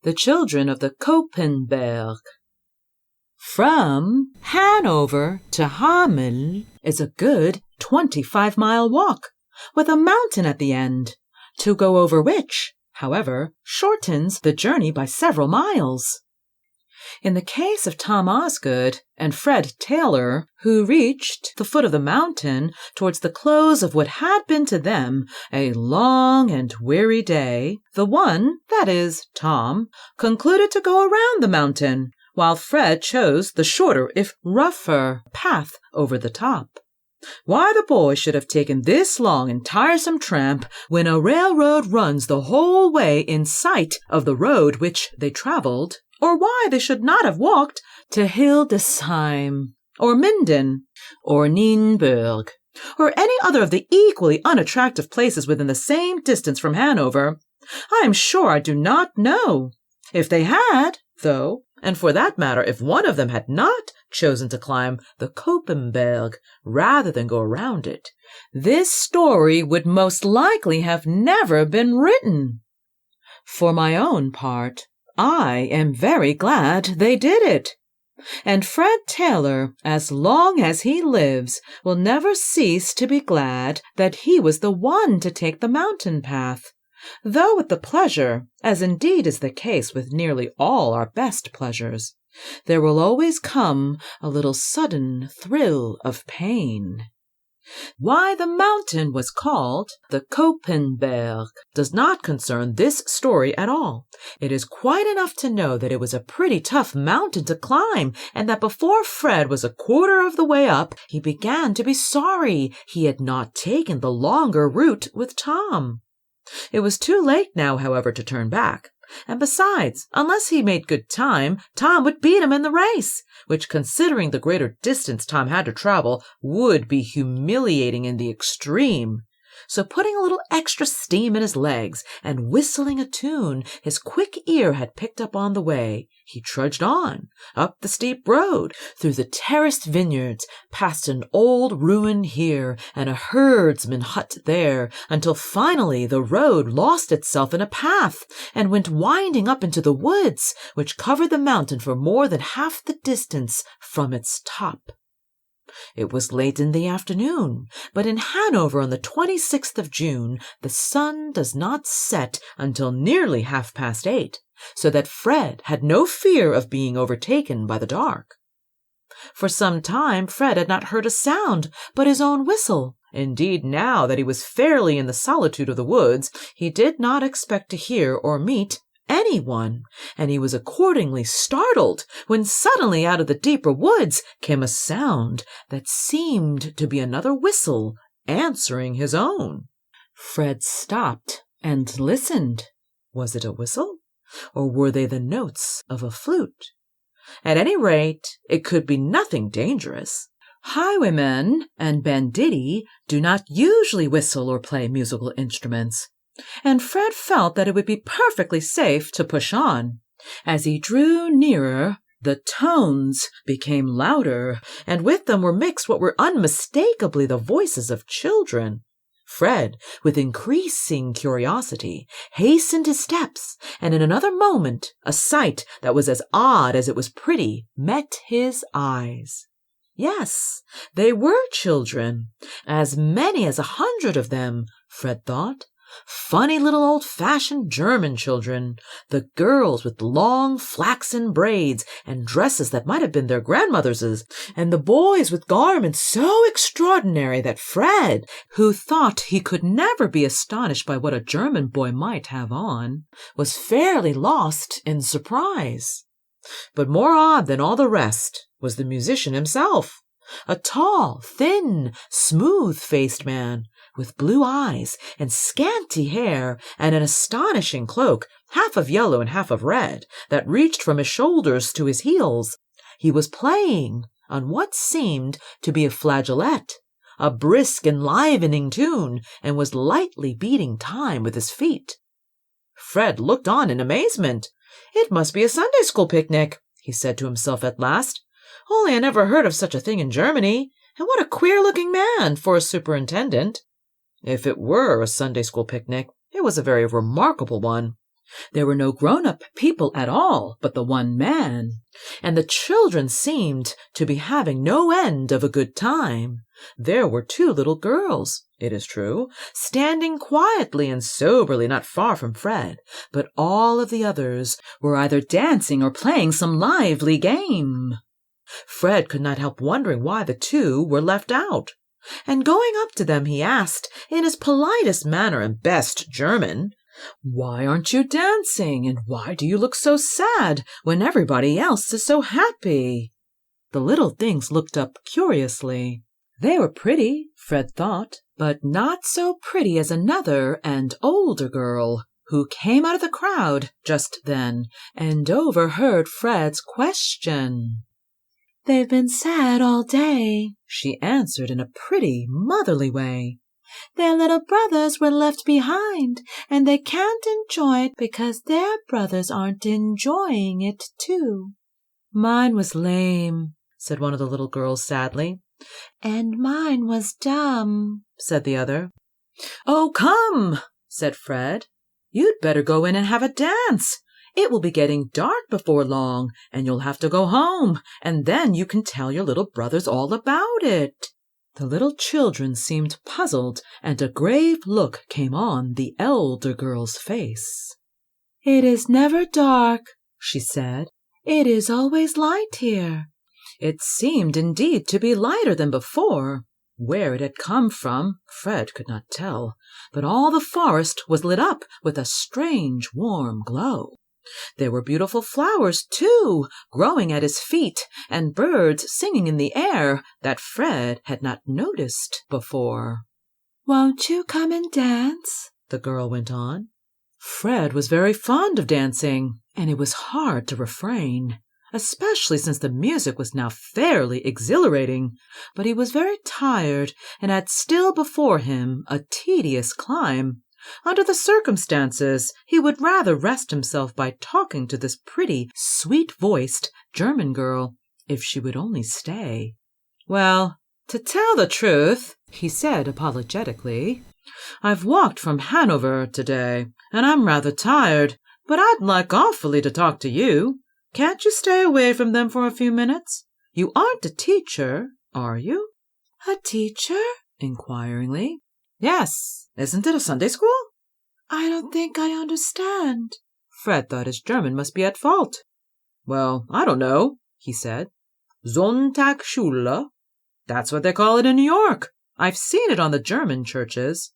The children of the Koppenberg. From Hanover to Hameln is a good 25-mile walk, with a mountain at the end, to go over which, however, shortens the journey by several miles. In the case of Tom Osgood and Fred Taylor, who reached the foot of the mountain towards the close of what had been to them a long and weary day, the one, that is, Tom, concluded to go around the mountain, while Fred chose the shorter, if rougher, path over the top. Why the boy should have taken this long and tiresome tramp when a railroad runs the whole way in sight of the road which they traveled, or why they should not have walked to Hildesheim, or Minden, or Nienburg, or any other of the equally unattractive places within the same distance from Hanover, I am sure I do not know. If they had, though, and for that matter, if one of them had not chosen to climb the Koppenberg rather than go around it, this story would most likely have never been written. For my own part, I am very glad they did it. And Fred Taylor, as long as he lives, will never cease to be glad that he was the one to take the mountain path, though with the pleasure, as indeed is the case with nearly all our best pleasures, there will always come a little sudden thrill of pain. Why the mountain was called the Koppenberg does not concern this story at all. It is quite enough to know that it was a pretty tough mountain to climb, and that before Fred was a quarter of the way up, he began to be sorry he had not taken the longer route with Tom. It was too late now, however, to turn back. And besides, unless he made good time, Tom would beat him in the race, which, considering the greater distance Tom had to travel, would be humiliating in the extreme. So putting a little extra steam in his legs, and whistling a tune his quick ear had picked up on the way, he trudged on, up the steep road, through the terraced vineyards, past an old ruin here, and a herdsman hut there, until finally the road lost itself in a path, and went winding up into the woods, which covered the mountain for more than half the distance from its top. It was late in the afternoon, but in Hanover on the 26th of June the sun does not set until nearly 8:30, so that Fred had no fear of being overtaken by the dark. For some time Fred had not heard a sound but his own whistle. Indeed, now that he was fairly in the solitude of the woods, he did not expect to hear or meet anyone, and he was accordingly startled when suddenly out of the deeper woods came a sound that seemed to be another whistle answering his own. Fred stopped and listened. Was it a whistle, or were they the notes of a flute? At any rate, it could be nothing dangerous. Highwaymen and banditti do not usually whistle or play musical instruments, and Fred felt that it would be perfectly safe to push on. As he drew nearer, the tones became louder, and with them were mixed what were unmistakably the voices of children. Fred, with increasing curiosity, hastened his steps, and in another moment a sight that was as odd as it was pretty met his eyes. Yes, they were children, as many as 100 of them, Fred thought. Funny little old-fashioned German children, the girls with long flaxen braids and dresses that might have been their grandmothers', and the boys with garments so extraordinary that Fred, who thought he could never be astonished by what a German boy might have on, was fairly lost in surprise. But more odd than all the rest was the musician himself, a tall, thin, smooth-faced man, with blue eyes and scanty hair and an astonishing cloak, half of yellow and half of red, that reached from his shoulders to his heels. He was playing on what seemed to be a flageolet, a brisk, enlivening tune, and was lightly beating time with his feet. Fred looked on in amazement. "It must be a Sunday school picnic," he said to himself at last. "Only I never heard of such a thing in Germany, and what a queer-looking man for a superintendent." If it were a Sunday school picnic, it was a very remarkable one. There were no grown-up people at all but the one man, and the children seemed to be having no end of a good time. There were 2 little girls, it is true, standing quietly and soberly not far from Fred, but all of the others were either dancing or playing some lively game. Fred could not help wondering why the 2 were left out, and going up to them he asked, in his politest manner and best German, "Why aren't you dancing, and why do you look so sad when everybody else is so happy?" The little things looked up curiously. They were pretty, Fred thought, but not so pretty as another and older girl, who came out of the crowd just then and overheard Fred's question. "They've been sad all day," she answered in a pretty, motherly way. "Their little brothers were left behind, and they can't enjoy it because their brothers aren't enjoying it too." "Mine was lame," said one of the little girls sadly. "And mine was dumb," said the other. "Oh, come," said Fred. "You'd better go in and have a dance. It will be getting dark before long, and you'll have to go home, and then you can tell your little brothers all about it." The little children seemed puzzled, and a grave look came on the elder girl's face. "It is never dark," she said. "It is always light here." It seemed indeed to be lighter than before. Where it had come from, Fred could not tell, but all the forest was lit up with a strange warm glow. There were beautiful flowers, too, growing at his feet, and birds singing in the air that Fred had not noticed before. "Won't you come and dance?" the girl went on. Fred was very fond of dancing, and it was hard to refrain, especially since the music was now fairly exhilarating, but he was very tired and had still before him a tedious climb. Under the circumstances, he would rather rest himself by talking to this pretty, sweet-voiced German girl, if she would only stay. "Well, to tell the truth," he said apologetically, "I've walked from Hanover today, and I'm rather tired, but I'd like awfully to talk to you. Can't you stay away from them for a few minutes? You aren't a teacher, are you?" "A teacher?" inquiringly. "Yes. Isn't it a Sunday school?" "I don't think I understand." Fred thought his German must be at fault. "Well, I don't know," he said. "Sonntagsschule. That's what they call it in New York. I've seen it on the German churches."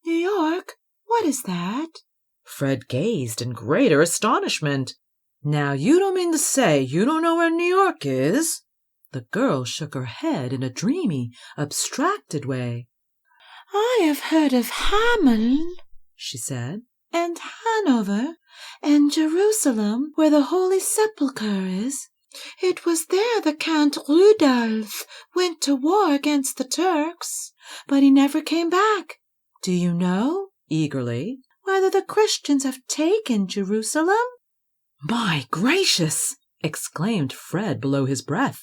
"New York? What is that?" Fred gazed in greater astonishment. "Now, you don't mean to say you don't know where New York is?" The girl shook her head in a dreamy, abstracted way. "I have heard of Hameln," she said, "and Hanover, and Jerusalem, where the Holy Sepulchre is. It was there the Count Rudolph went to war against the Turks, but he never came back. Do you know," eagerly, "whether the Christians have taken Jerusalem?" "My gracious!" exclaimed Fred below his breath.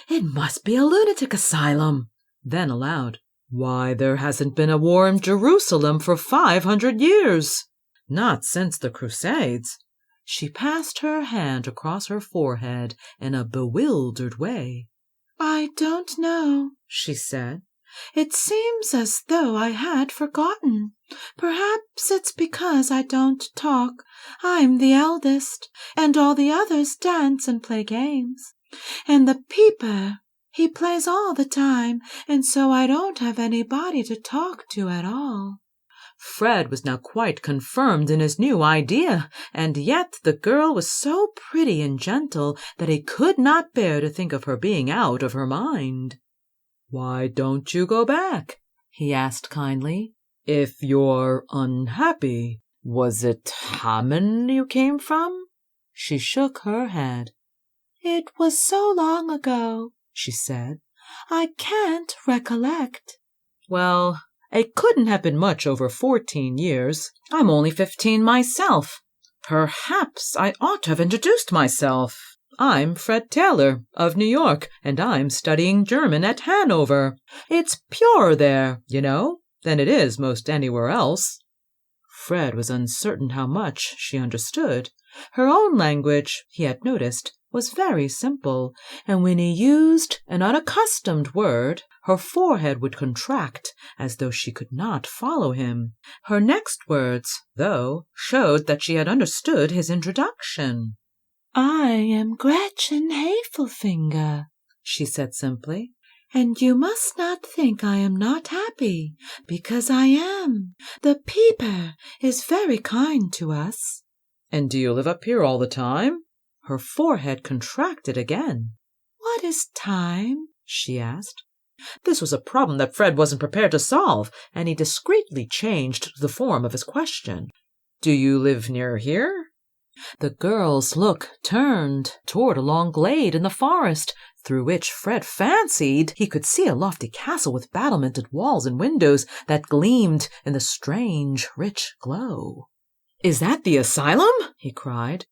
"It must be a lunatic asylum." Then aloud, "Why, there hasn't been a war in Jerusalem for 500 years. Not since the Crusades." She passed her hand across her forehead in a bewildered way. "I don't know," she said. "It seems as though I had forgotten. Perhaps it's because I don't talk. I'm the eldest, and all the others dance and play games. And the Pieper, he plays all the time, and so I don't have anybody to talk to at all." Fred was now quite confirmed in his new idea, and yet the girl was so pretty and gentle that he could not bear to think of her being out of her mind. "Why don't you go back?" he asked kindly. "If you're unhappy, was it Hameln you came from?" She shook her head. "It was so long ago," she said. "I can't recollect." "Well, it couldn't have been much over 14 years. I'm only 15 myself. Perhaps I ought to have introduced myself. I'm Fred Taylor, of New York, and I'm studying German at Hanover. It's purer there, you know, than it is most anywhere else." Fred was uncertain how much she understood. Her own language, he had noticed, was very simple, and when he used an unaccustomed word, her forehead would contract as though she could not follow him. Her next words, though, showed that she had understood his introduction. "I am Gretchen Hafelfinger," she said simply, "and you must not think I am not happy, because I am. The Peeper is very kind to us." "And do you live up here all the time?" Her forehead contracted again. "What is time?" she asked. This was a problem that Fred wasn't prepared to solve, and he discreetly changed the form of his question. "Do you live near here?" The girl's look turned toward a long glade in the forest, through which Fred fancied he could see a lofty castle with battlemented walls and windows that gleamed in the strange, rich glow. "Is that the asylum?" he cried.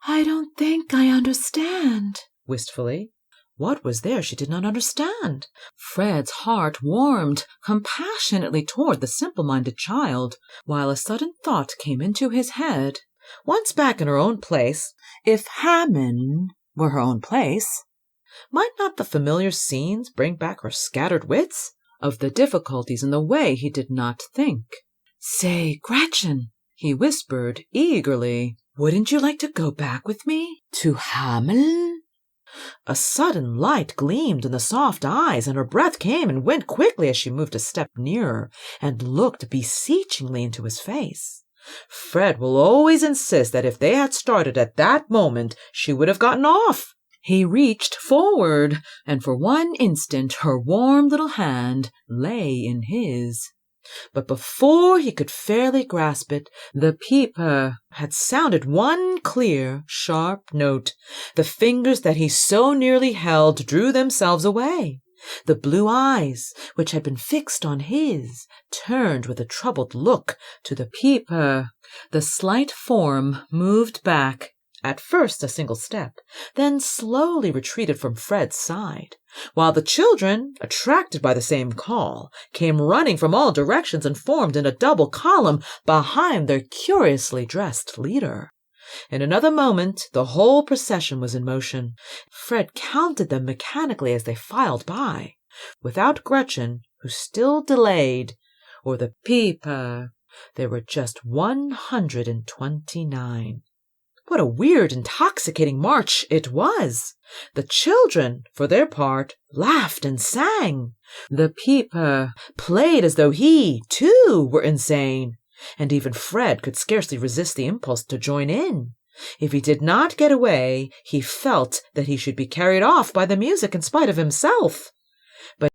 "I don't think I understand," wistfully. What was there she did not understand? Fred's heart warmed compassionately toward the simple-minded child, while a sudden thought came into his head. Once back in her own place, if Hammond were her own place, might not the familiar scenes bring back her scattered wits? Of the difficulties in the way he did not think. "Say, Gretchen," he whispered eagerly, "wouldn't you like to go back with me to Hamelin?" A sudden light gleamed in the soft eyes, and her breath came and went quickly as she moved a step nearer and looked beseechingly into his face. Fred will always insist that if they had started at that moment, she would have gotten off. He reached forward, and for one instant her warm little hand lay in his. But before he could fairly grasp it, the Peeper had sounded one clear, sharp note. The fingers that he so nearly held drew themselves away. The blue eyes, which had been fixed on his, turned with a troubled look to the Peeper. The slight form moved back, at first a single step, then slowly retreated from Fred's side, while the children, attracted by the same call, came running from all directions and formed in a double column behind their curiously dressed leader. In another moment the whole procession was in motion. Fred counted them mechanically as they filed by. Without Gretchen, who still delayed, or the Peeper, there were just 129. What a weird, intoxicating march it was! The children, for their part, laughed and sang. The Peeper played as though he, too, were insane, and even Fred could scarcely resist the impulse to join in. If he did not get away, he felt that he should be carried off by the music in spite of himself. But